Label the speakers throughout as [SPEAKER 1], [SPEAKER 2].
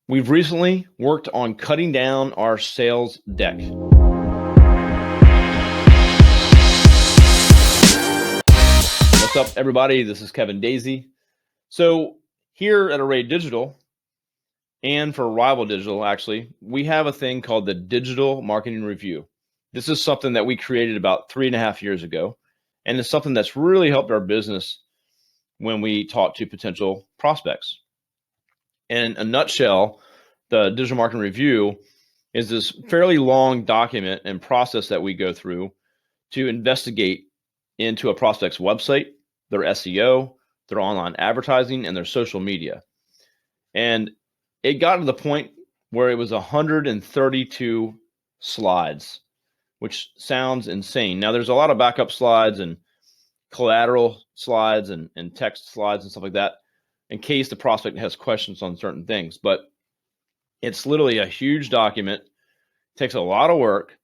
[SPEAKER 1] We've recently worked on cutting down our sales deck. What's up, everybody? This is Kevin Daisy. So here at Array Digital and for Rival Digital, actually, we have a thing called the Digital Marketing Review. This is something that we created about 3.5 years ago, and it's something that's really helped our business when we talk to potential prospects. In a nutshell, the Digital Marketing Review is this fairly long document and process that we go through to investigate into a prospect's website, their SEO, their online advertising, and their social media. And it got to the point where it was 132 slides, which sounds insane. Now, there's a lot of backup slides and collateral slides and text slides and stuff like that in case the prospect has questions on certain things. But it's literally a huge document, takes a lot of work,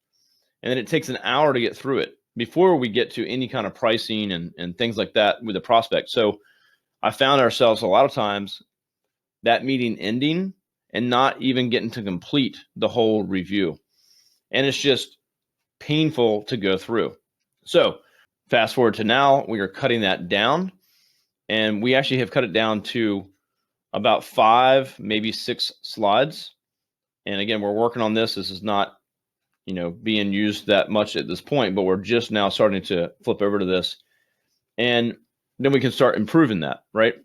[SPEAKER 1] and then it takes an hour to get through it before we get to any kind of pricing and things like that with the prospect. So I found ourselves a lot of times that meeting ending and not even getting to complete the whole review. And it's just painful to go through. So fast forward to now, we are cutting that down, and we actually have cut it down to about 5, maybe 6 slides. And again, we're working on this. This is not, being used that much at this point, but we're just now starting to flip over to this. And then we can start improving that, right?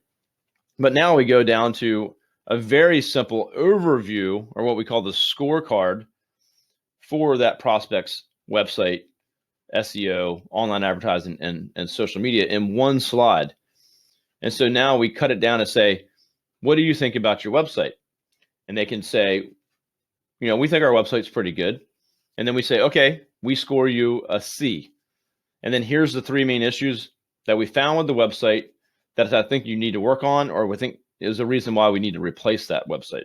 [SPEAKER 1] But now we go down to a very simple overview, or what we call the scorecard for that prospect's website, SEO, online advertising, and social media in one slide. And so now we cut it down and say, what do you think about your website? And they can say, we think our website's pretty good. And then we say, okay, we score you a C. And then here's the 3 main issues that we found with the website that I think you need to work on, or we think is a reason why we need to replace that website.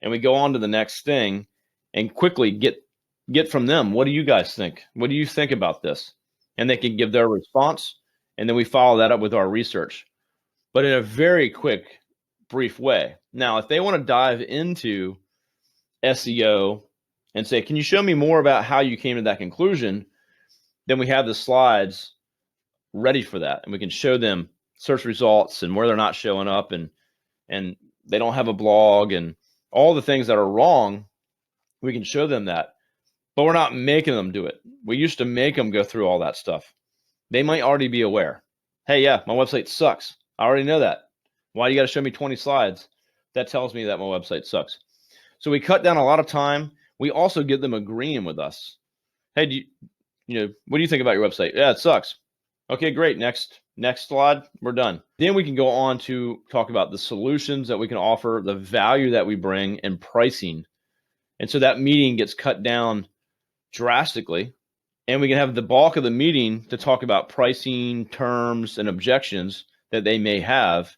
[SPEAKER 1] And we go on to the next thing and quickly get from them, what do you guys think? What do you think about this? And they can give their response. And then we follow that up with our research, but in a very quick, brief way. Now, if they want to dive into SEO and say, can you show me more about how you came to that conclusion? Then we have the slides ready for that. And we can show them search results and where they're not showing up, and they don't have a blog and all the things that are wrong. We can show them that, but we're not making them do it. We used to make them go through all that stuff. They might already be aware. Hey, yeah, my website sucks. I already know that. Why you got to show me 20 slides? That tells me that my website sucks. So we cut down a lot of time. We also get them agreeing with us. Hey, what do you think about your website? Yeah, it sucks. Okay, great. Next slide. We're done. Then we can go on to talk about the solutions that we can offer, the value that we bring, and pricing. And so that meeting gets cut down drastically, and we can have the bulk of the meeting to talk about pricing, terms, and objections that they may have,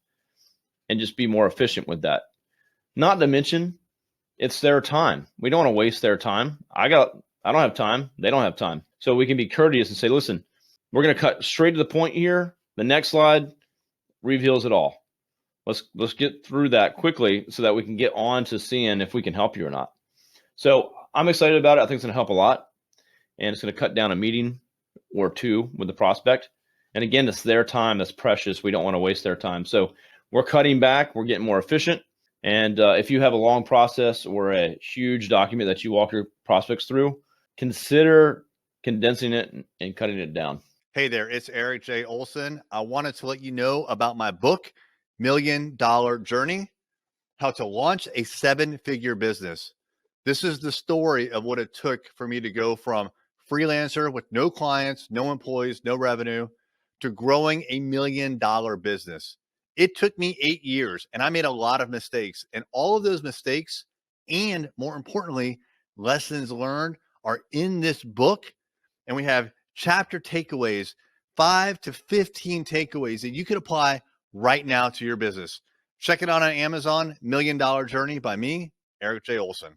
[SPEAKER 1] and just be more efficient with that. Not to mention, it's their time. We don't want to waste their time. I don't have time. They don't have time. So we can be courteous and say, listen, we're going to cut straight to the point here. The next slide reveals it all. Let's get through that quickly so that we can get on to seeing if we can help you or not. So I'm excited about it. I think it's going to help a lot, and it's going to cut down a meeting or 2 with the prospect. And again, it's their time that's precious. We don't want to waste their time. So we're cutting back. We're getting more efficient. And if you have a long process or a huge document that you walk your prospects through, consider condensing it and cutting it down.
[SPEAKER 2] Hey there, it's Eric J. Olson. I wanted to let you know about my book, $1 Million Journey, How to Launch a 7-Figure Business. This is the story of what it took for me to go from freelancer with no clients, no employees, no revenue, to growing a $1 million business. It took me 8 years, and I made a lot of mistakes. And all of those mistakes, and more importantly, lessons learned, are in this book. And we have chapter takeaways, 5 to 15 takeaways that you can apply right now to your business. Check it out on Amazon, $1 Million Journey by me, Eric J. Olson.